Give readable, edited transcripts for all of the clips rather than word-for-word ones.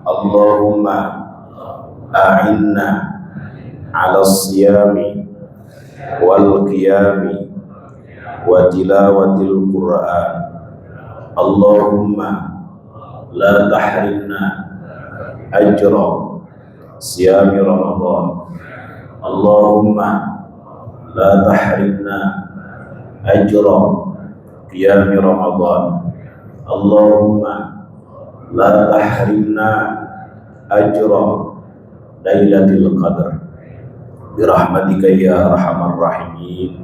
Allahumma a'inna ala siyami wal qiyami wa tilawatil Qur'an. Allahumma la tahrimna ajra siyami Ramadan. Allahumma la tahrimna ajra qiyami Ramadan. Allahumma la tahrimna ajra lailatul qadar birahmatika ya arhamar rahimin.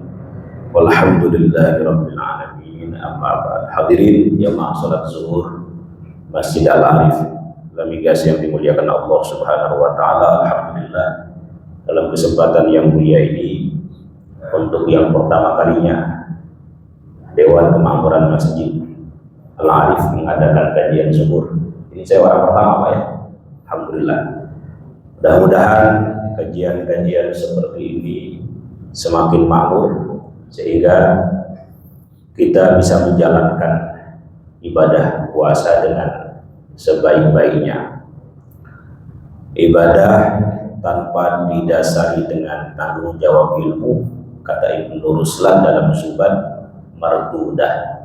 Walhamdulillahi rabbil alamin. Amma ba'd. Hadirin jamaah salat zuhur Masjid Al-Arif Lamigas yang dimuliakan Allah Subhanahu wa taala. Alhamdulillah, dalam kesempatan yang mulia ini, untuk yang pertama kalinya Dewan Kemakmuran Masjid Al-Arif mengadakan kajian zuhur. Ini saya orang pertama, Pak, ya. Alhamdulillah. Mudah-mudahan kajian-kajian seperti ini semakin makmur sehingga kita bisa menjalankan ibadah puasa dengan sebaik-baiknya. Ibadah tanpa didasari dengan tanggung jawab ilmu, kata Ibnu Ruslan dalam Subhan, mardudah.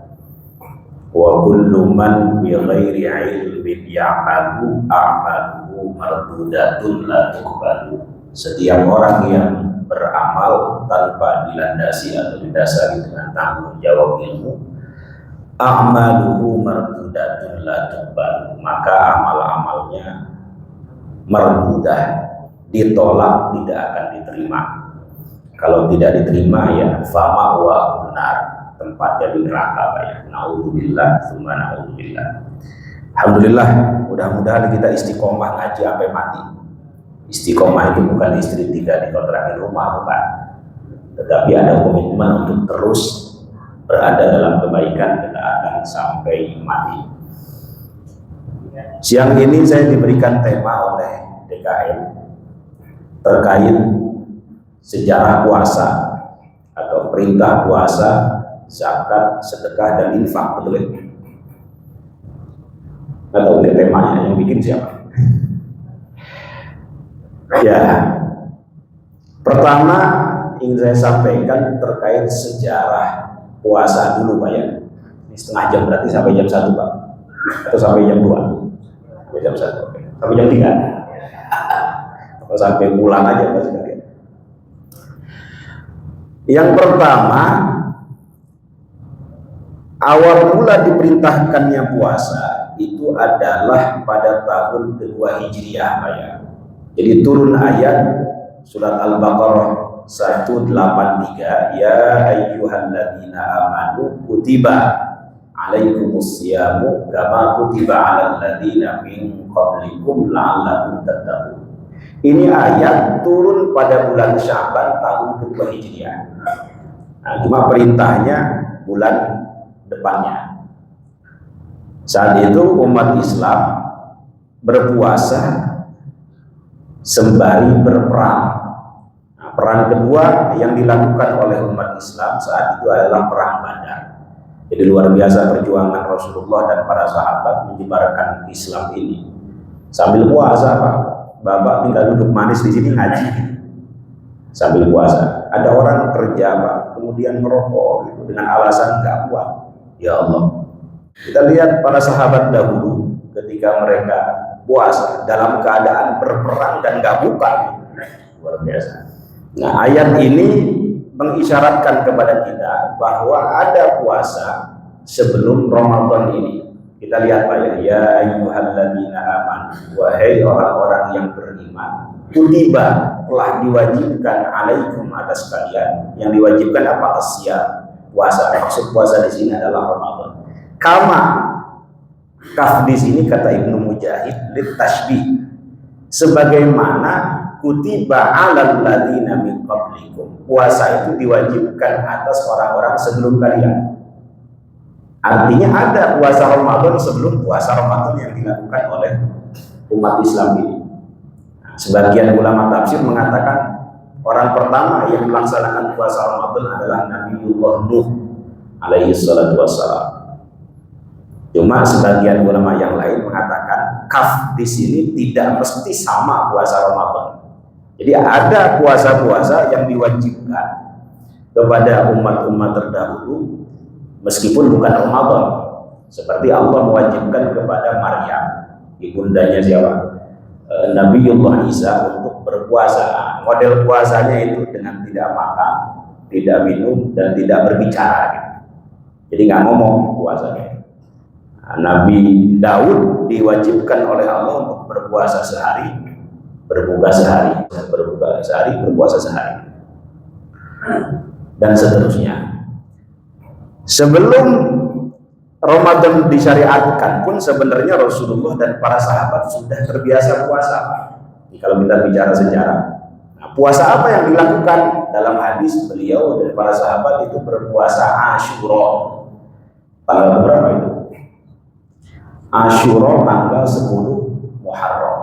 Wa kullu man bi ghairi ilmin ya'malu a'maluhu mardudatun la tuqbalu. Setiap orang yang beramal tanpa dilandasi atau didasari dengan tanggung jawab ilmu, a'maluhu mardudatun la tuqbalu, maka amal-amalnya mardudah, ditolak, tidak akan diterima. Kalau tidak diterima, ya fama wa benar, tempatnya di neraka, Pak, ya. Naudzubillah, tsumma naudzubillah. Alhamdulillah, mudah-mudahan kita istiqomah ngaji sampai mati. Istiqomah itu bukan istri tiga dikontrakin rumah, bukan. Tetapi ada komitmen untuk terus berada dalam kebaikan, ketaatan sampai mati. Siang ini saya diberikan tema oleh DKM terkait sejarah puasa atau perintah puasa, zakat, sedekah, dan infak. Betul ya? Atau ini temanya yang bikin siapa? Ya, pertama ingin saya sampaikan terkait sejarah puasa dulu, Pak, ya. Ini setengah jam, berarti sampai jam 1, Pak, atau sampai jam 2? Sampai jam 1, oke. Sampai jam 3 atau sampai pulang aja, Pak, sekalian. Yang pertama, awal mula diperintahkannya puasa itu adalah pada tahun kedua Hijriah, Pak, ya. Jadi turun ayat surat Al-Baqarah 183, ya ayyuhalladzina amanu kutiba alaikumusyamu kama kutiba alal ladzina min qablikum la'allakum tattaqun. Ini ayat turun pada bulan Sya'ban tahun kedua Hijriah. Nah, cuma perintahnya bulan depannya. Saat itu umat Islam berpuasa sembari berperang. Nah, perang kedua yang dilakukan oleh umat Islam saat itu adalah perang Badar. Jadi luar biasa perjuangan Rasulullah dan para sahabat menyebarkan Islam ini sambil puasa, Pak. Bapak tinggal duduk manis di sini ngaji sambil puasa. Ada orang kerja, Pak, kemudian merokok gitu, dengan alasan nggak kuat. Ya Allah, kita lihat para sahabat dahulu ketika mereka puasa dalam keadaan berperang dan nggak buka, luar biasa. Nah, ayat ini mengisyaratkan kepada kita bahwa ada puasa sebelum Ramadan ini. Kita lihat, Pak, ya, ya ayyuhalladzina amanu, wahai orang-orang yang beriman, kutiba, telah diwajibkan alaikum, atas kalian. Yang diwajibkan apa? Asyam, puasa. Maksud puasa di sini adalah Ramadan. Kama, kaf di sini kata Ibnu Mujahid lit tashbih, sebagaimana kutiba alal ladzina min qablikum, puasa itu diwajibkan atas orang-orang sebelum kalian. Artinya ada puasa Ramadan sebelum puasa Ramadan yang dilakukan oleh umat Islam ini. Sebagian ulama tafsir mengatakan orang pertama yang melaksanakan puasa Ramadan adalah Nabiullah Nuh alaihi salatu wassalam. Cuma sebagian ulama yang lain mengatakan kaf di sini tidak mesti sama puasa Ramadan. Jadi ada puasa-puasa yang diwajibkan kepada umat-umat terdahulu meskipun bukan Ramadan. Seperti Allah mewajibkan kepada Maryam, ibundanya siapa? Nabiullah Isa untuk berpuasa. Model puasanya itu dengan tidak makan, tidak minum, dan tidak berbicara gitu. Jadi nggak ngomong puasanya. Nabi Daud diwajibkan oleh Allah untuk berpuasa sehari, berbuka sehari, berpuasa sehari, dan seterusnya. Sebelum Ramadan disyariatkan pun sebenarnya Rasulullah dan para sahabat sudah terbiasa puasa. Kalau kita bicara sejarah, puasa apa yang dilakukan? Dalam hadis beliau dan para sahabat itu berpuasa Asyura. Tanggal berapa itu? Asyura tanggal 10 Muharram.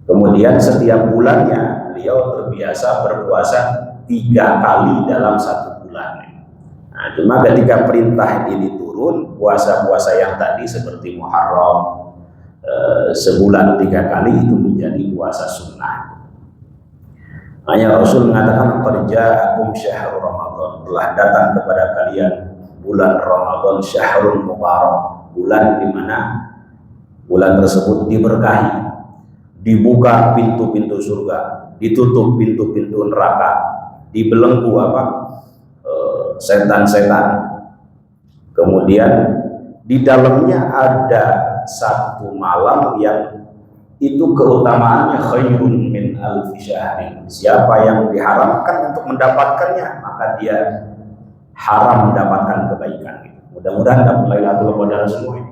Kemudian setiap bulannya beliau terbiasa berpuasa 3 kali dalam 1 bulan. Nah, cuma ketika perintah ini turun, puasa-puasa yang tadi seperti Muharram sebulan 3 kali itu menjadi puasa sunnah. Hanya Rasul mengatakan qad ja'akum syahrul Ramadan, telah datang kepada kalian bulan Ramadan, syahrul mubarak, bulan di mana bulan tersebut diberkahi, dibuka pintu-pintu surga, ditutup pintu-pintu neraka, dibelenggu setan-setan. Kemudian di dalamnya ada satu malam yang itu keutamaannya khairun min alfi syahrin. Siapa yang diharamkan untuk mendapatkannya, maka dia haram mendapatkan kebaikan. Mudah-mudahan dapat Lailatul Qadar semua ini.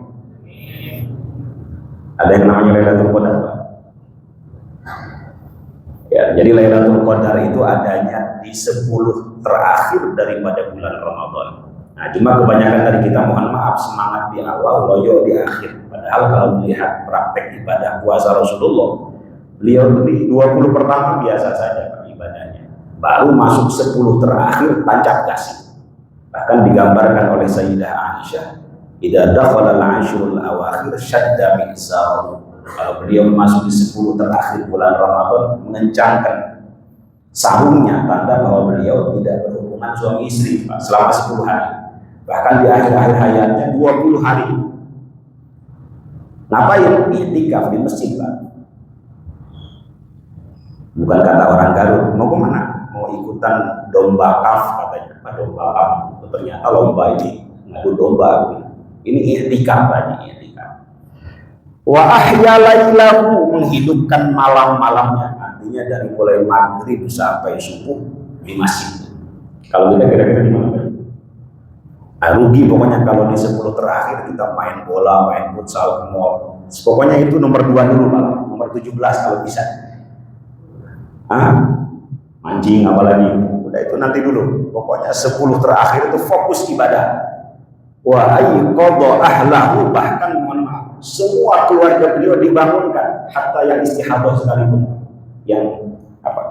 Ada yang namanya Lailatul Qadar, Pak? Ya, jadi Lailatul Qadar itu adanya di 10 terakhir daripada bulan Ramadan. Nah, cuma kebanyakan dari kita, mohon maaf, semangat di awal, loyo di akhir. Padahal kalau melihat praktek ibadah puasa Rasulullah, beliau di 20 pertama biasa saja ibadahnya. Baru masuk 10 terakhir tancap gas. Bahkan digambarkan oleh Sayyidah Aisyah, idza dakhala al-ashrul awakhir shadda mi'zarahu. Kalau beliau memasuki 10 terakhir bulan Ramadan, mengencangkan sarungnya, tanda bahwa beliau tidak berhubungan suami istri, Pak, selama 10 hari. Bahkan di akhir-akhir hayatnya 20 hari. Ngapain? I'tikaf di masjid, Pak. Bukan kata orang Garut, mau kemana? Mau ikutan domba kaf katanya. Domba kaf. Ternyata lomba ini ngadu domba. Ini i'tikaf tadi, i'tikaf. Wa ahya lailahu, menghidupkan malam-malamnya. Artinya dari mulai maghrib sampai subuh di masjid. Kalau kita kira-kira di mana? Rugi pokoknya kalau di 10 terakhir kita main bola, main futsal, ke mall. Pokoknya itu nomor 2 dulu, malah nomor 17 kalau bisa. Mancing apalagi, udah itu nanti dulu. Pokoknya 10 terakhir itu fokus ibadah. Wa ayqadha ahlahu, bahkan mohon maaf, semua keluarga beliau dibangunkan, hatta yang istihadah sekalipun. Yang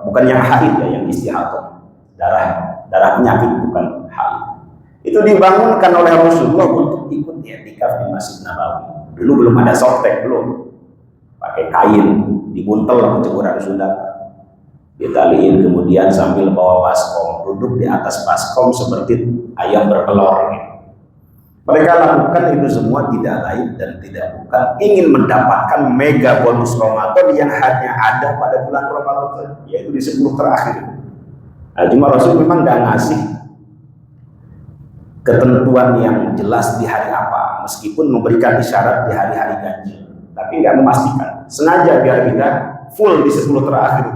bukan yang haid ya, yang istihadah, darah penyakit, bukan haid. Itu dibangunkan oleh Rasulullah untuk ikut i'tikaf di Masjid Nabawi. Dulu belum ada softtek, belum. Pakai kain, dibuntel lah cekurang Sunda. Ditaliin, kemudian sambil bawa baskom, duduk di atas baskom seperti ayam bertelur. Mereka lakukan itu semua tidak lain dan tidak bukan ingin mendapatkan mega bonus Ramadan yang hanya ada pada bulan Ramadan, yaitu di 10 terakhir. Nah, cuma Rasul memang nggak ngasih ketentuan yang jelas di hari apa, meskipun memberikan isyarat di hari-hari ganjil, tapi nggak memastikan. Sengaja biar kita full di 10 terakhir.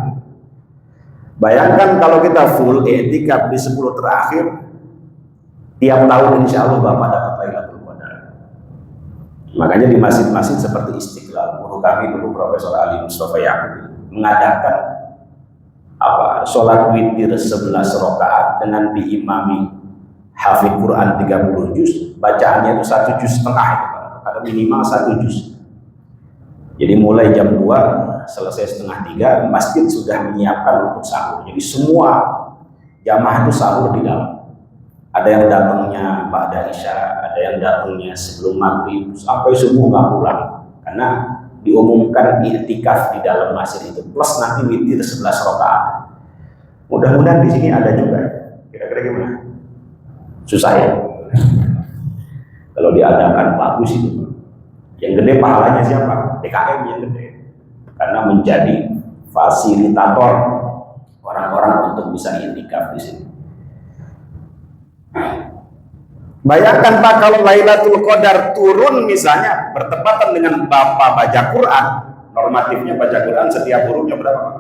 Bayangkan kalau kita full i'tikaf di 10 terakhir, tiap tahun insya Allah Bapak dapat Lailatul Qadar. Makanya di masjid-masjid seperti Istiqlal, guru kami dulu Profesor Ali Mustafa Yaakob mengadakan sholat witir 11 rakaat dengan diimami hafid Quran 30 juz, bacaannya itu 1,5 juz, atau minimal 1 juz. Jadi mulai jam 2 selesai 2:30, masjid sudah menyiapkan untuk sahur. Jadi semua jamaah itu sahur di dalam. Ada yang datangnya ba'da isya, ada yang datangnya sebelum maghrib sampai subuh nggak pulang, karena diumumkan i'tikaf di dalam masjid itu, plus nanti witir 11 rakaat. Mudah-mudahan di sini ada juga. Kira-kira gimana? Susah ya? Kalau diadakan bagus itu. Yang gede pahalanya siapa? DKM yang gede. Karena menjadi fasilitator orang-orang untuk bisa i'tikaf di sini. Bayangkan Pak, kalau Lailatul Qadar turun misalnya bertepatan dengan Bapak baca Quran, normatifnya baca Quran setiap hurufnya berapa Pak?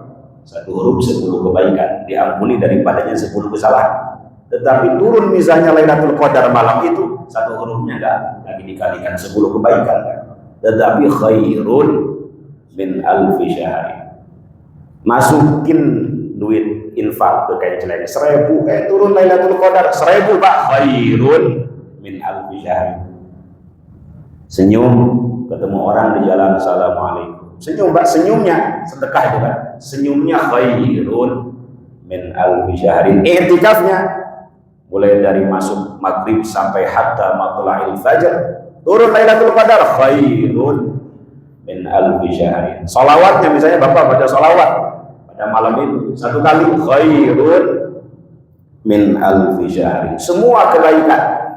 1 huruf 10 kebaikan, diampuni daripadanya 10 kesalahan. Tetapi turun misalnya Lailatul Qadar malam itu, 1 hurufnya enggak lagi dikalikan 10 kebaikan, tetapi khairun min alfi syahri. Masukin duit infak ke kayak celeng 1000, turun Lailatul Qadar 1000 Pak, khairun min alfi syahri. Senyum ketemu orang di jalan, assalamualaikum, senyum Pak, senyumnya sedekah itu kan, senyumnya khairun min alfi syahrin. I'tikafnya mulai dari masuk maghrib sampai hatta matla'il fajr, turun Lailatul Qadar khairun min alfi syahrin. Salawatnya misalnya Bapak baca salawat pada malam itu 1 kali, khairun min alfi syahrin. Semua kebaikan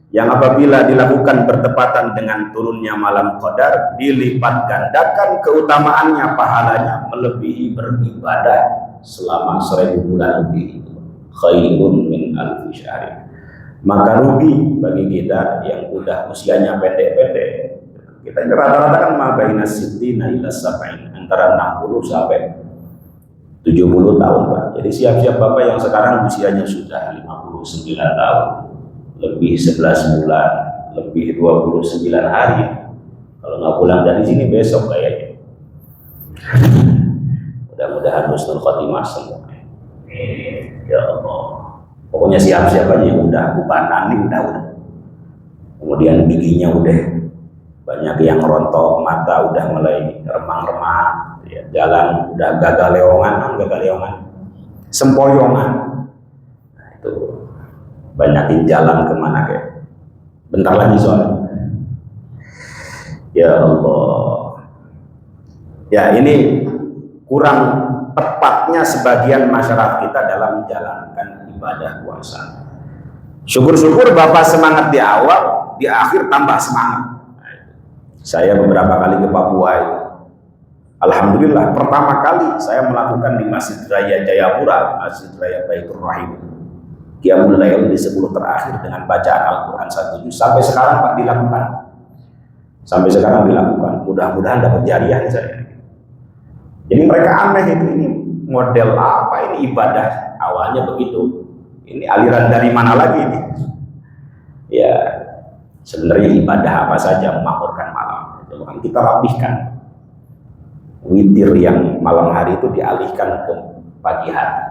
yang apabila dilakukan bertepatan dengan turunnya malam Qadar dilipat gandakan keutamaannya, pahalanya melebihi beribadah selama 1000 bulan lebih. Khairun min alfi syahri. Maka rugi bagi kita yang udah usianya pendek-pendek. Kita rata-rata kan mabaina sittina ila sab'in, antara 60 sampai 70 tahun Pak. Jadi siap-siap Bapak yang sekarang usianya sudah 59 tahun, lebih 11 bulan, lebih 29 hari. Kalau nggak pulang dari sini besok kayaknya. Mudah-mudahan husnul khotimah semua. Ya Allah. Pokoknya siap-siap aja, udah kubanan nih, udah. Kemudian giginya udah banyak yang rontok, mata udah mulai remang-remang, ya, jalan udah gagal-leongan, sempoyongan. Nah, itu banyakin jalan kemana kayak bentar lagi soalnya. Ya Allah, ya ini kurang tepatnya sebagian masyarakat kita dalam menjalankan ibadah puasa. Syukur-syukur Bapak semangat di awal, di akhir tambah semangat. Saya beberapa kali ke Papua itu, alhamdulillah pertama kali saya melakukan di Masjid Raya Jayapura, Masjid Raya Baitur Rahim, Qiyamul Lail di 10 terakhir dengan bacaan Al-Quran 1 juz. Sampai sekarang Pak dilakukan. Sampai sekarang dilakukan. Mudah-mudahan dapat jariah saya. Jadi mereka aneh itu, ini model apa ini ibadah? Awalnya begitu. Ini aliran dari mana lagi ini? Ya, sebenarnya ibadah apa saja memakmurkan malam. Kita rapihkan. Witir yang malam hari itu dialihkan ke pagi hari.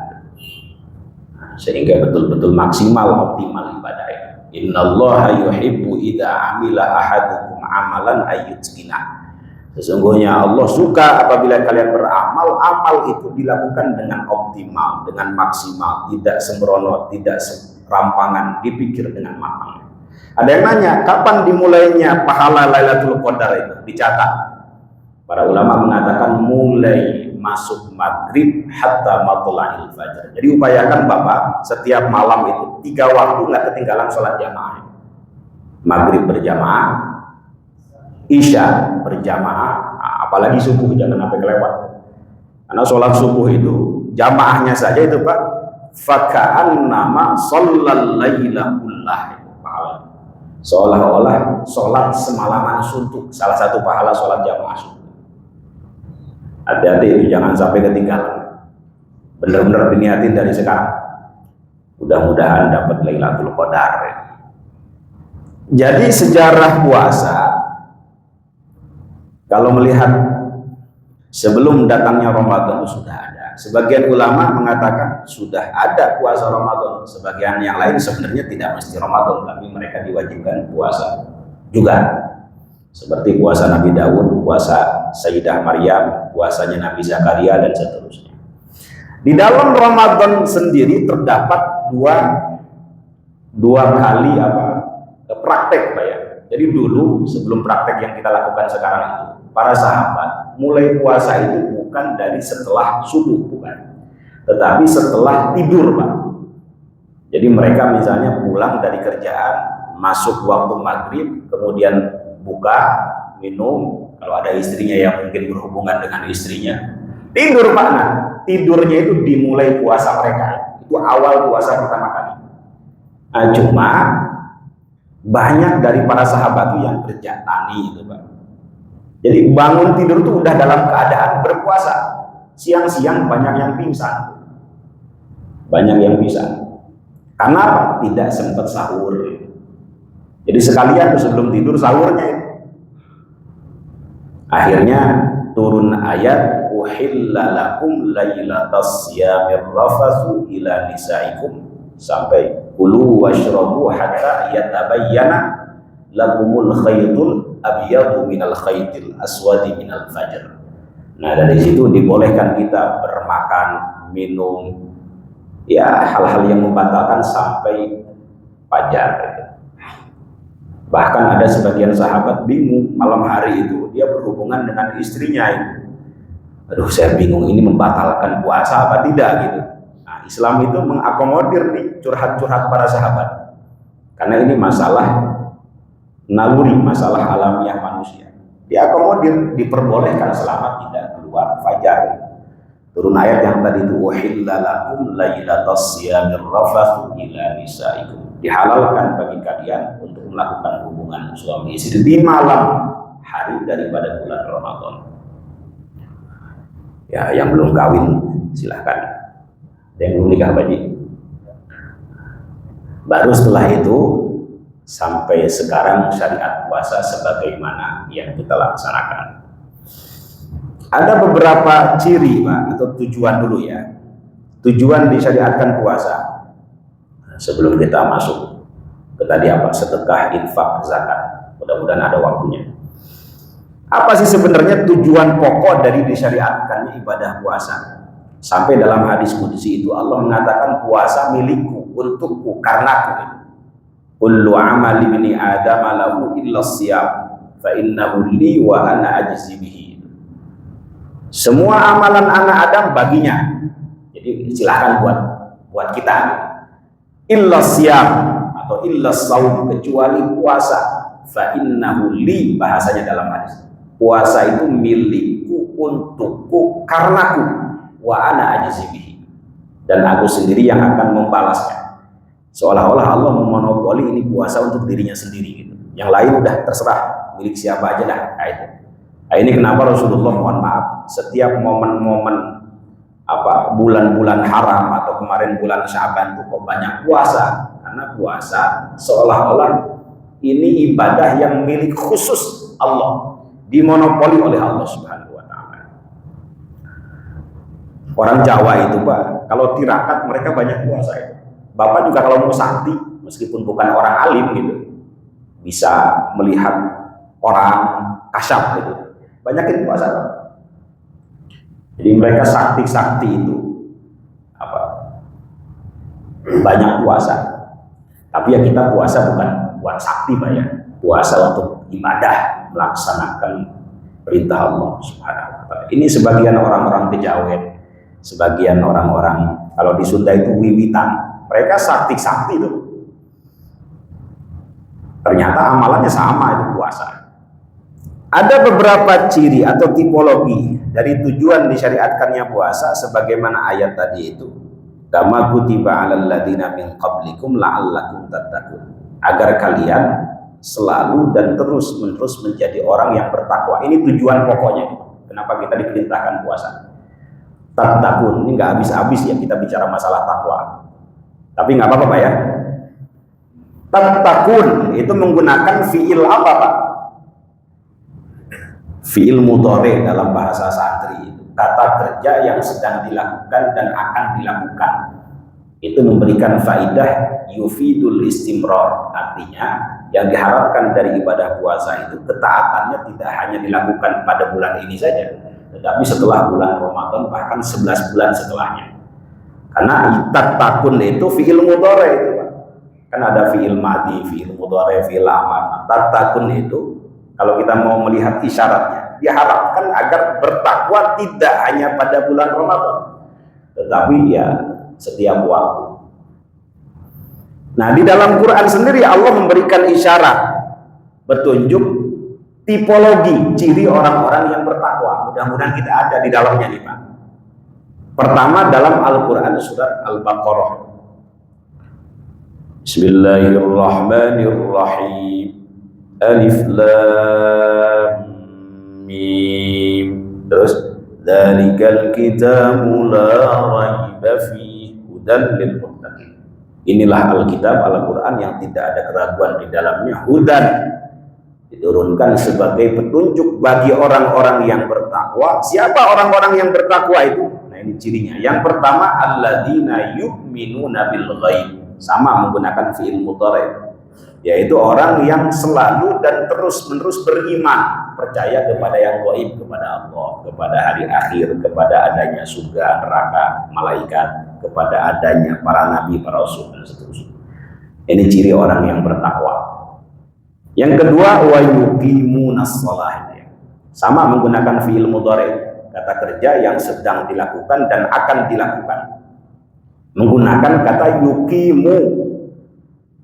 Sehingga betul-betul maksimal, optimal ibadahnya. Innallaha yuhibbu idza amila ahadukum amalan ayyutqina. Sesungguhnya Allah suka apabila kalian beramal, amal itu dilakukan dengan optimal, dengan maksimal, tidak sembrono, tidak serampangan, dipikir dengan matang. Ada yang nanya, kapan dimulainya pahala Lailatul Qadar itu? Dicatat. Para ulama mengatakan mulai masuk maghrib hatta matla'il fajr. Jadi upayakan Bapak setiap malam itu 3 waktu nggak ketinggalan sholat jamaah. Maghrib berjamaah, Isya berjamaah, apalagi subuh jangan sampai kelewat. Karena sholat subuh itu jamaahnya saja itu Pak, faka'an nama shollal laila kullah, seolah-olah sholat semalaman suntuk. Salah satu pahala sholat jamaah suntuk. Hati-hati itu jangan sampai ketinggalan. Benar-benar diniatin dari sekarang. Mudah-mudahan dapat Lailatul Qadar. Jadi sejarah puasa, kalau melihat sebelum datangnya Ramadan itu sudah ada. Sebagian ulama mengatakan sudah ada puasa Ramadan. Sebagian yang lain sebenarnya tidak mesti Ramadan, tapi mereka diwajibkan puasa juga. Seperti puasa Nabi Daud, puasa Sayyidah Maryam, puasanya Nabi Zakaria, dan seterusnya. Di dalam Ramadan sendiri terdapat dua kali praktek Pak ya. Jadi dulu sebelum praktek yang kita lakukan sekarang itu, para sahabat mulai puasa itu bukan dari setelah subuh, bukan, tetapi setelah tidur, Pak. Jadi mereka misalnya pulang dari kerjaan, masuk waktu maghrib, kemudian buka, minum, kalau ada istrinya yang mungkin berhubungan dengan istrinya, tidur, Pak. Nah, tidurnya itu dimulai puasa mereka, itu awal puasa pertama kali. Nah, cuma banyak dari para sahabat itu yang kerja tani itu, Pak. Jadi bangun tidur itu udah dalam keadaan berpuasa. Siang-siang banyak yang pingsan. Banyak yang pingsan. Karena apa? Tidak sempat sahur. Jadi sekalian sebelum tidur sahurnya itu. Akhirnya turun ayat uhilla lakum lailatas siyamir rafatsu ila nisaikum, sampai kulu washrabu hatta yatabayyana lakumul khaytul abyadu minal khaytil aswadi minal fajr. Nah, dari situ dibolehkan kita bermakan, minum, ya hal-hal yang membatalkan sampai fajar. Bahkan ada sebagian sahabat bingung malam hari itu dia berhubungan dengan istrinya itu. Aduh, saya bingung ini membatalkan puasa apa tidak gitu. Nah, Islam itu mengakomodir nih curhat-curhat para sahabat. Karena ini masalah naluri, masalah alamiah manusia. Diakomodir, diperbolehkan selama tidak keluar fajar. Turun ayat yang tadi itu uhilla lakum lailatas siyamir rafatsu ila nisaikum. Dihalalkan bagi kalian untuk melakukan hubungan suami istri di malam hari daripada bulan Ramadan. Ya, yang belum kawin silahkan. Yang belum nikah baji. Baru setelah itu sampai sekarang syariat puasa sebagaimana yang kita laksanakan. Ada beberapa ciri, Pak, atau tujuan dulu ya. Tujuan disyariatkan puasa. Sebelum kita masuk ke tadi apa? Sedekah, infak, zakat. Mudah-mudahan ada waktunya. Apa sih sebenarnya tujuan pokok dari disyariatkannya ibadah puasa? Sampai dalam hadis qudsi itu Allah mengatakan puasa milikku, untukku, karenaku. Kullu amali ibni Adam lahu illa siyam fa innahu li wa ana ajzi bihi. Semua amalan anak Adam baginya. Jadi silahkan buat kita. Illa siyam atau illa saum, kecuali puasa. Fa innahu li, bahasanya dalam hadis. Puasa itu milikku, untukku, karenaku. Wa ana ajzi bihi. Dan aku sendiri yang akan membalasnya. Seolah-olah Allah memonopoli ini puasa untuk dirinya sendiri gitu. Yang lain udah terserah milik siapa aja dah. Nah, itu. Nah, ini kenapa Rasulullah, mohon maaf, setiap momen-momen apa bulan-bulan haram atau kemarin bulan Syaban itu kok banyak puasa, karena puasa seolah-olah ini ibadah yang milik khusus Allah, dimonopoli oleh Allah Subhanahu wa taala. Orang Jawa itu, Pak, kalau tirakat mereka banyak puasa itu. Bapak juga kalau mau sakti, meskipun bukan orang alim gitu, bisa melihat orang kasyaf gitu, banyakin puasa. Jadi mereka sakti-sakti itu apa? Banyak puasa. Tapi ya kita puasa bukan buat sakti, Pak ya. Puasa untuk ibadah, melaksanakan perintah Allah Subhanahu wa taala. Ini sebagian orang-orang Kejawen, sebagian orang-orang kalau di Sunda itu wiwitan. Mereka sakti-sakti itu. Ternyata amalannya sama, itu puasa. Ada beberapa ciri atau tipologi dari tujuan disyariatkannya puasa sebagaimana ayat tadi itu. Kama kutiba 'alal ladzina min qablikum la'allakum tattaqun. Agar kalian selalu dan terus-menerus menjadi orang yang bertakwa. Ini tujuan pokoknya. Kenapa kita diperintahkan puasa? Tattaqun. Ini nggak habis-habis ya kita bicara masalah takwa. Tapi nggak apa-apa, Pak ya. Tattaqun itu menggunakan fiil apa, Pak? Fiil mudhari dalam bahasa santri. Kata kerja yang sedang dilakukan dan akan dilakukan. Itu memberikan faidah yufidul istimrar. Artinya yang diharapkan dari ibadah puasa itu ketaatannya tidak hanya dilakukan pada bulan ini saja, tetapi setelah bulan Ramadan, bahkan 11 bulan setelahnya. Karena tattaqun itu fiil mudhari itu, Pak. Kan ada fiil madhi, fiil mudhari, fiil amar. Tattaqun itu kalau kita mau melihat isyaratnya, diharapkan agar bertakwa tidak hanya pada bulan Ramadan, tetapi ya setiap waktu. Nah, di dalam Quran sendiri Allah memberikan isyarat, petunjuk, tipologi, ciri orang-orang yang bertakwa. Mudah-mudahan kita ada di dalamnya nih Pak. Pertama dalam Al-Quran surat Al-Baqarah. Bismillahirrahmanirrahim. Alif Lam Mim. Terus dzalikal kitabu la raiba fihi hudan lil muttaqin. Inilah Alkitab, Al-Quran yang tidak ada keraguan di dalamnya, hudan, diturunkan sebagai petunjuk bagi orang-orang yang bertakwa. Siapa orang-orang yang bertakwa itu? Nah, ini cirinya. Yang pertama, alladzina yu'minuna bil ghaib, sama menggunakan fi'il mudhari', yaitu orang yang selalu dan terus-menerus beriman, percaya kepada yang gaib, kepada Allah, kepada hari akhir, kepada adanya surga, neraka, malaikat, kepada adanya para nabi, para rasul, dan seterusnya. Ini ciri orang yang bertakwa. Yang kedua, wa yuqimunas shalah, sama menggunakan fi'il mudhari', kata kerja yang sedang dilakukan dan akan dilakukan. Menggunakan kata yuqimu,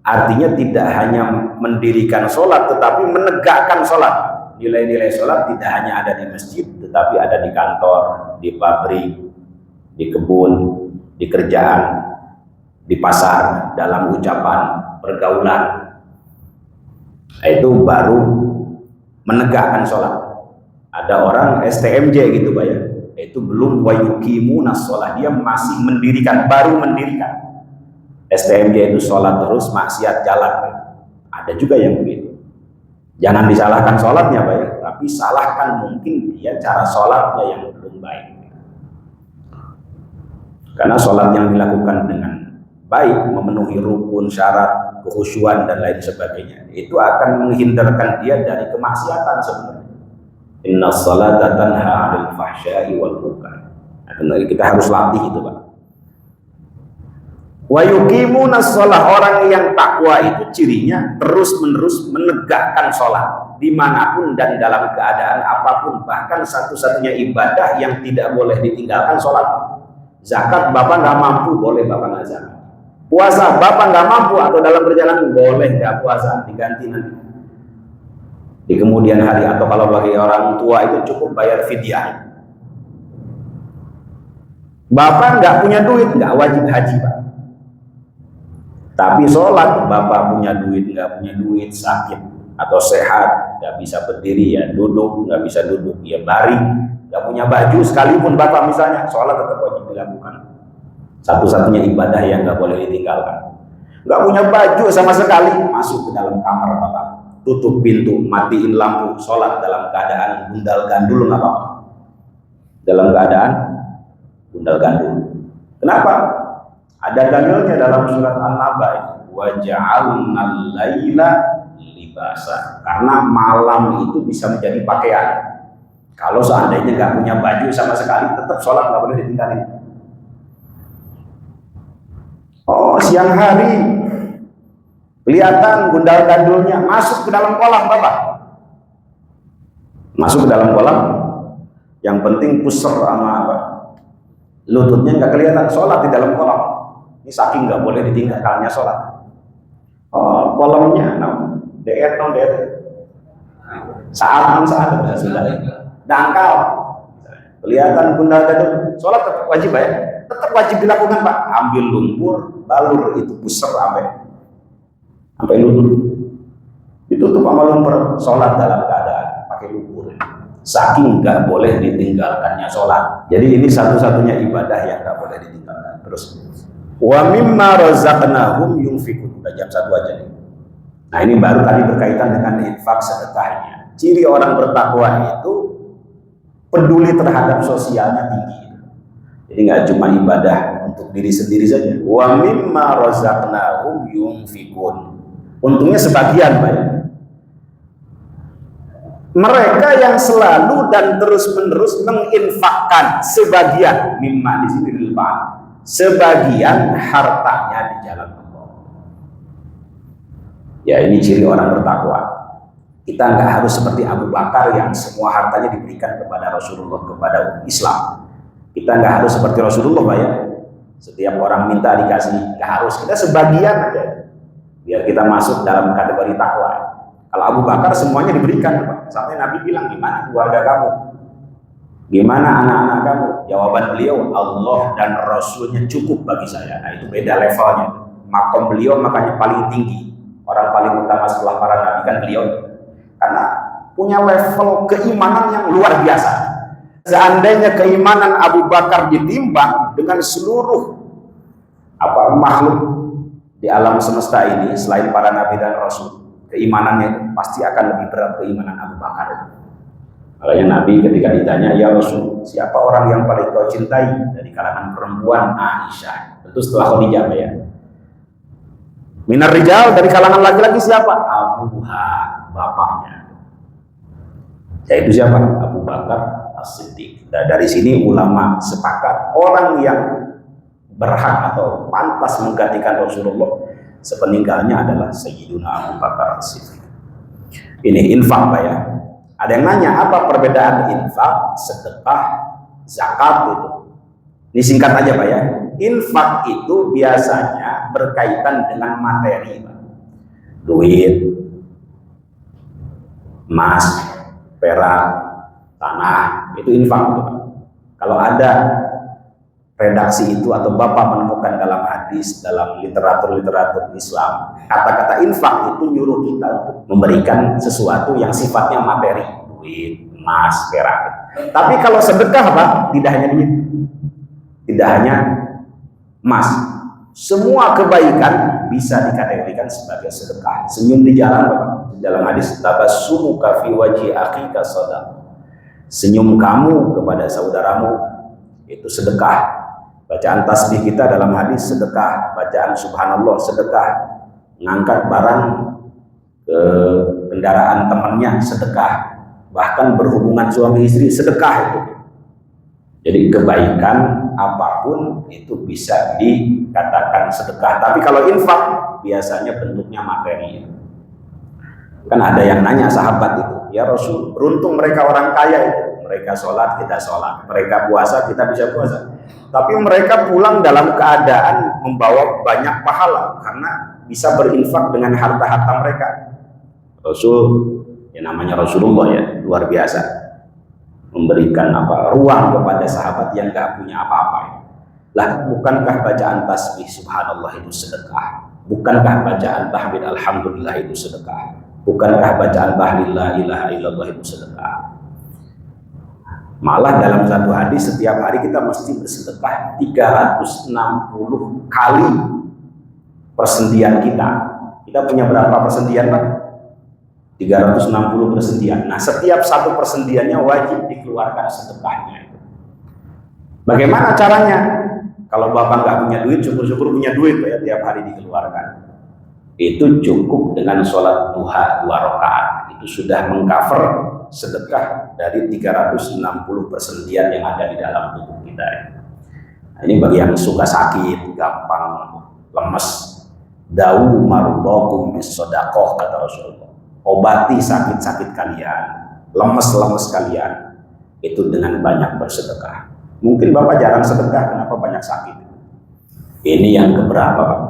artinya tidak hanya mendirikan sholat, tetapi menegakkan sholat. Nilai-nilai sholat tidak hanya ada di masjid, tetapi ada di kantor, di pabrik, di kebun, di kerjaan, di pasar, dalam ucapan, pergaulan. Itu baru menegakkan sholat. Ada orang STMJ gitu Pak ya, itu belum wa yuqimunas shalah, dia masih mendirikan, baru mendirikan. STMJ itu sholat terus, maksiat jalan. Ada juga yang begitu. Jangan disalahkan sholatnya Pak ya, tapi salahkan mungkin dia cara sholatnya yang belum baik. Karena sholat yang dilakukan dengan baik, memenuhi rukun, syarat, kekhusyuan dan lain sebagainya, itu akan menghindarkan dia dari kemaksiatan sebenarnya. Inna sholata tanha 'anil fahsya'i wal munkar. Nah, kita harus latih itu Pak. Wa yuqimunas shalah, orang yang takwa itu cirinya terus-menerus menegakkan sholat dimanapun dan dalam keadaan apapun. Bahkan satu-satunya ibadah yang tidak boleh ditinggalkan sholat. Zakat Bapak nggak mampu, boleh Bapak nggak zakat. Puasa Bapak nggak mampu atau dalam perjalanan, boleh nggak puasa, diganti nanti di kemudian hari. Atau kalau bagi orang tua itu cukup bayar fidyah. Bapak nggak punya duit, nggak wajib haji Pak. Tapi sholat, Bapak punya duit, nggak punya duit, sakit atau sehat, nggak bisa berdiri ya duduk, nggak bisa duduk ya baring, nggak punya baju sekalipun Bapak misalnya, sholat tetap wajib dilakukan. Satu-satunya ibadah yang nggak boleh ditinggalkan. Nggak punya baju sama sekali, masuk ke dalam kamar Bapak, tutup pintu, matiin lampu, sholat dalam keadaan gundal gandul nggak apa-apa. Dalam keadaan gundal gandul. Kenapa? Ada dalilnya dalam surat An-Naba, wa ja'alnal laila libasa. Karena malam itu bisa menjadi pakaian. Kalau seandainya nggak punya baju sama sekali, tetap sholat nggak boleh ditinggalin. Oh, siang hari kelihatan gundal gandulnya, masuk ke dalam kolam Bapak. Masuk ke dalam kolam, yang penting pusar sama apa? Lututnya nggak kelihatan, sholat di dalam kolam. Ini saking nggak boleh ditinggalkannya sholat. Oh, kolamnya, deet. Saat bahasa Sunda. Dangkal, kelihatan gundal gandul, sholat tetap wajib ya, tetap wajib dilakukan Pak. Ambil lumpur, balur itu pusar sampai lutut, ditutup sama lumpur, sholat dalam keadaan pakai lumpur. Saking nggak boleh ditinggalkannya sholat. Jadi ini satu-satunya ibadah yang nggak boleh ditinggalkan. Terus wa mimma razaqnahum yunfikun. Udah jam 1 aja nih. Nah, ini baru tadi berkaitan dengan infak sedekahnya. Ciri orang bertakwa itu peduli terhadap sosialnya tinggi. Jadi nggak cuma ibadah untuk diri sendiri saja. Wa mimma razaqnahum yunfikun. Untungnya sebagian Pak ya. Mereka yang selalu dan terus-menerus menginfakkan sebagian, mimma di sini di depan, sebagian hartanya di jalan Allah. Ya, ini ciri orang bertakwa. Kita nggak harus seperti Abu Bakar yang semua hartanya diberikan kepada Rasulullah, kepada Islam. Kita nggak harus seperti Rasulullah, Pak ya. Setiap orang minta dikasih, nggak harus. Kita sebagian aja, biar kita masuk dalam kategori takwa. Kalau Abu Bakar semuanya diberikan, Pak. Sampai Nabi bilang, gimana keluarga kamu? Gimana anak-anak kamu? Jawaban beliau, Allah dan Rasulnya cukup bagi saya. Nah, itu beda levelnya. Makom beliau makanya paling tinggi. Orang paling utama setelah para nabi kan beliau. Karena punya level keimanan yang luar biasa. Seandainya keimanan Abu Bakar ditimbang dengan seluruh makhluk di alam semesta ini selain para nabi dan rasul, keimanannya pasti akan lebih berat keimanan Abu Bakar. Makanya Nabi ketika ditanya, ya Rasul, siapa orang yang paling kau cintai dari kalangan perempuan? Aisyah. Tentu setelah Khadijah ya. Minar rijal, dari kalangan laki-laki siapa? Abuha, bapaknya. Yaitu siapa? Abu Bakar As-Siddiq. Nah, dari sini ulama sepakat orang yang berhak atau pantas menggantikan Rasulullah sepeninggalnya adalah Sayyiduna Abu Bakar As-Siddiq. Ini infak, Pak ya. Ada yang nanya, apa perbedaan infak, sedekah, zakat itu? Ini singkat aja, Pak ya. Infak itu biasanya berkaitan dengan materi, Pak. Duit, emas, perak, tanah, itu infak, Pak. Kalau ada redaksi itu atau Bapak menemukan dalam hadis, dalam literatur Islam, kata-kata infak itu nyuruh kita untuk memberikan sesuatu yang sifatnya materi, duit, emas, perak. Tapi kalau sedekah, Pak, tidak hanya duit, tidak hanya emas, semua kebaikan bisa dikategorikan sebagai sedekah. Senyum di jalan, Pak, dalam hadis tabassumuka fi wajhi akhika shadaqah. Senyum kamu kepada saudaramu itu sedekah. Bacaan tasbih kita dalam hadis sedekah, bacaan subhanallah sedekah, ngangkat barang ke kendaraan temannya sedekah, bahkan berhubungan suami istri sedekah itu. Jadi kebaikan apapun itu bisa dikatakan sedekah. Tapi kalau infak biasanya bentuknya materi. Kan ada yang nanya sahabat itu, ya Rasul, beruntung mereka orang kaya itu. Mereka sholat, kita sholat. Mereka puasa, kita bisa puasa. Tapi mereka pulang dalam keadaan membawa banyak pahala karena bisa berinfak dengan harta-harta mereka. Rasul, yang namanya Rasulullah ya, luar biasa, memberikan ruang kepada sahabat yang gak punya apa-apa. Lah, bukankah bacaan tasbih subhanallah itu sedekah? Bukankah bacaan tahmid alhamdulillah itu sedekah? Bukankah bacaan tahlil la ilaha illallah itu sedekah? Malah dalam satu hadis setiap hari kita mesti bersedekah 360 kali persendian kita. Kita punya berapa persendian, Pak? 360 persendian. Nah, setiap satu persendiannya wajib dikeluarkan sedekahnya. Bagaimana caranya? Kalau Bapak nggak punya duit, syukur-syukur punya duit, Pak, ya, tiap hari dikeluarkan. Itu cukup dengan sholat duha 2 rakaat. Itu sudah mengcover sedekah dari 360 persendian yang ada di dalam tubuh kita. Nah, ini bagi yang suka sakit, gampang lemes, da'u marudhakum bis shadaqah, kata Rasulullah. Obati sakit-sakit kalian, lemes-lemes kalian itu dengan banyak bersedekah. Mungkin Bapak jarang sedekah, kenapa banyak sakit? Ini yang keberapa, Pak?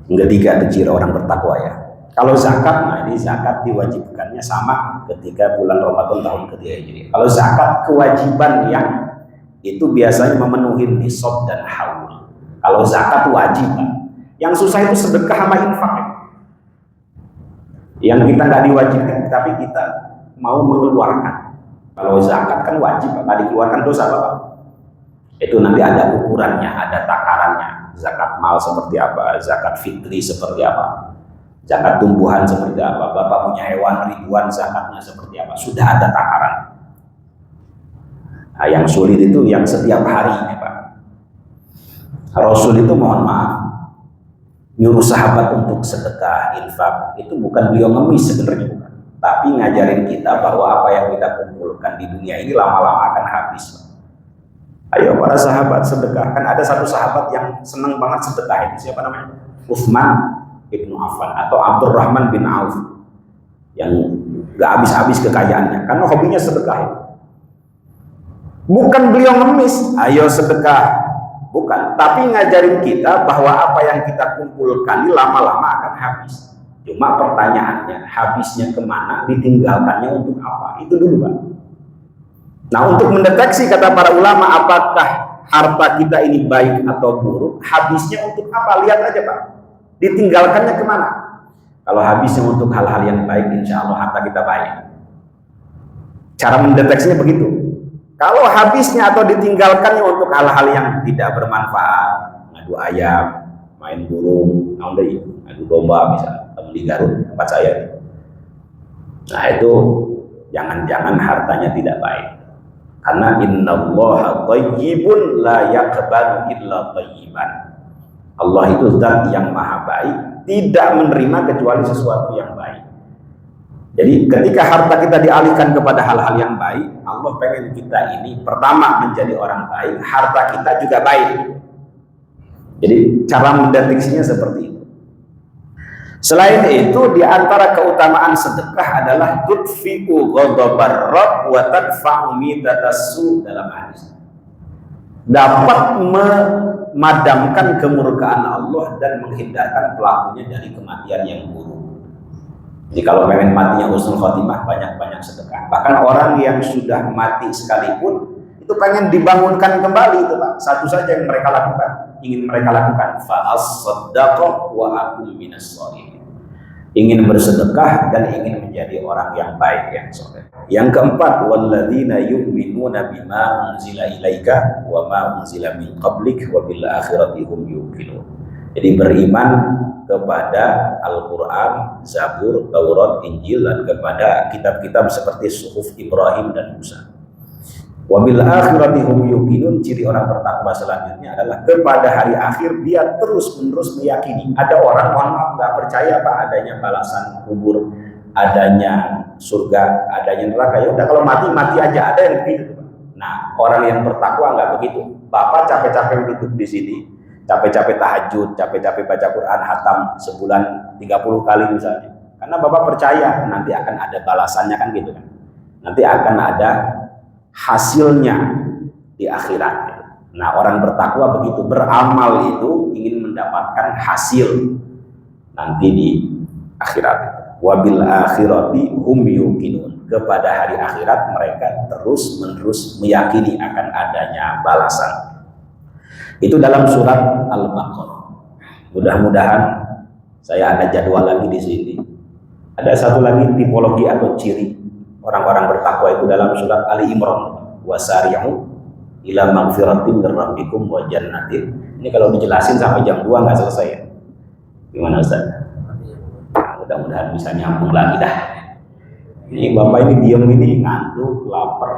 Ketiga ciri orang bertakwa ya. Kalau zakat, nah ini zakat diwajibkannya sama ketika bulan Ramadan tahun ketiga Hijriah. Kalau zakat kewajiban yang itu biasanya memenuhi nisab dan haul. Kalau zakat wajib, yang susah itu sedekah sama infak. Yang kita nggak diwajibkan, tapi kita mau mengeluarkan. Kalau zakat kan wajib, nggak dikeluarkan dosa, Bapak. Itu nanti ada ukurannya, ada takarannya. Zakat mal seperti apa, zakat fitri seperti apa, zakat tumbuhan seperti apa, Bapak punya hewan ribuan, zakatnya seperti apa, sudah ada takaran. Nah, yang sulit itu yang setiap hari ini, Pak. Rasul itu mohon maaf nyuruh sahabat untuk sedekah, infak, itu bukan beliau ngemis sebenarnya, bukan. Tapi ngajarin kita bahwa apa yang kita kumpulkan di dunia ini lama-lama akan habis, Pak. Ayo para sahabat sedekah. Kan ada satu sahabat yang senang banget sedekah, itu siapa namanya? Utsman ibnu Affan atau Abdurrahman bin Auf. yang gak habis-habis kekayaannya karena hobinya sedekah. Bukan beliau ngemis, ayo sedekah, bukan, tapi ngajarin kita bahwa apa yang kita kumpulkan ini lama-lama akan habis. Cuma pertanyaannya, habisnya kemana, ditinggalkannya untuk apa, itu dulu Pak. Nah, untuk mendeteksi, kata para ulama, apakah harta kita ini baik atau buruk, habisnya untuk apa, lihat aja Pak, ditinggalkannya kemana. Kalau habisnya untuk hal-hal yang baik, insya Allah harta kita baik. Cara mendeteksinya begitu. Kalau habisnya atau ditinggalkannya untuk hal-hal yang tidak bermanfaat, ngadu ayam, main burung, ngadu domba misalnya, temen di Garut tempat saya. Nah itu jangan-jangan hartanya tidak baik. Karena innallaha thayyibun la yaqbalu illa thayyiban. Allah itu zat yang maha baik, tidak menerima kecuali sesuatu yang baik. Jadi ketika harta kita dialihkan kepada hal-hal yang baik, Allah pengen kita ini pertama menjadi orang baik, harta kita juga baik. Jadi cara mendeteksinya seperti itu. Selain itu, di antara keutamaan sedekah adalah tudfi'u ghadabar rabb wa tadfa'u mitatassu dalam hadis. Dapat memadamkan kemurkaan Allah dan menghindarkan pelakunya dari kematian yang buruk. Jadi kalau pengen matinya husnul khotimah, banyak-banyak sedekah. Bahkan orang yang sudah mati sekalipun itu pengen dibangunkan kembali itu Pak. Satu saja yang mereka lakukan, ingin mereka lakukan, fa'as-saddaqah wa akun minas sholihin. Ingin bersedekah dan ingin menjadi orang yang baik, yang soleh. Yang keempat, walladzina yu'minuna bima unzila ilaika wa ma unzila min qablik wa bil akhirati hum yuqinun. Jadi beriman kepada Al-Quran, Zabur, Taurat, Injil, dan kepada kitab-kitab seperti Suhuf Ibrahim dan Musa. Wabil akhirati hum yuqinun, ciri orang bertakwa selanjutnya adalah kepada hari akhir dia terus-menerus meyakini. Ada orang mohon maaf nggak percaya Pak adanya balasan kubur, adanya surga, adanya neraka. Ya udah kalau mati aja, ada yang begitu. Nah, orang yang bertakwa nggak begitu. Bapak capek-capek duduk di sini, capek-capek tahajud, capek-capek baca Quran hatam sebulan 30 kali misalnya. Karena Bapak percaya nanti akan ada balasannya kan gitu kan. Nanti akan ada hasilnya di akhirat. Nah, orang bertakwa begitu, beramal itu ingin mendapatkan hasil nanti di akhirat. Wabil akhirati hum yuqinun, kepada hari akhirat mereka terus-menerus meyakini akan adanya balasan. Itu dalam surat Al-Baqarah. Mudah-mudahan saya ada jadwal lagi di sini. Ada satu lagi tipologi atau ciri orang-orang bertakwa itu dalam surat Ali Imran. Wasari'u ila magfiratin min rabbikum wa jannatin. Ini kalau dijelasin sampai jam 2 nggak selesai ya. Gimana Ustaz? Nah, mudah-mudahan bisa nyambung lagi dah. Ini Bapak ini diam ini ngantuk, lapar,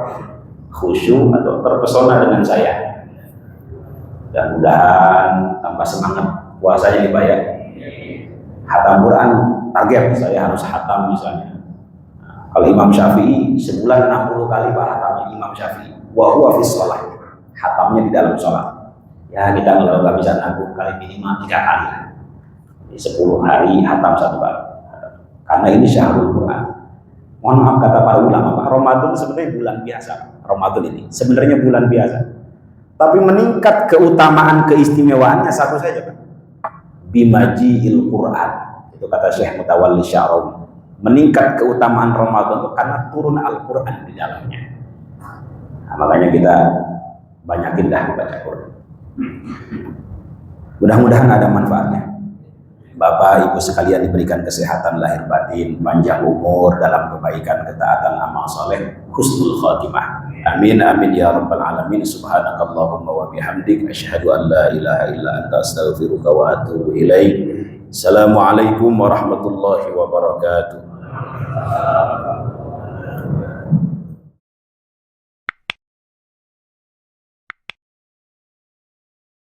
khusyuk atau terpesona dengan saya. Dan mudah-mudahan tambah semangat puasanya nih Pak ya. Hatam Quran target saya harus hatam misalnya. Nah, kalau Imam Syafi'i sebulan 60 kali Pak hatamnya Imam Syafi'i. Wa huwa fi shalah. Hatamnya di dalam sholat. Ya kita kalau nggak bisa 60 kali minimal 3 kali. Di 10 hari hatam 1 kali. Karena ini syahrul Quran. Mohon maaf kata para ulama Pak, Ramadan sebenarnya bulan biasa. Ramadan ini sebenarnya bulan biasa. Tapi meningkat keutamaan keistimewaannya satu saja Pak. Bimaji'il Quran. Itu kata Syekh Mutawalli Sya'rawi. Meningkat keutamaan Ramadan itu karena turun Al-Quran di dalamnya. Nah, makanya kita banyakin dah baca Quran. Mudah-mudahan ada manfaatnya. Bapak Ibu sekalian diberikan kesehatan lahir batin, panjang umur dalam kebaikan, ketaatan, amal soleh, husnul khotimah. Amin amin ya rabbal alamin. Subhanakallahumma wa bihamdik asyhadu an la ilaha illa anta astaghfiruka wa atubu ilaik. Assalamualaikum warahmatullahi wabarakatuh.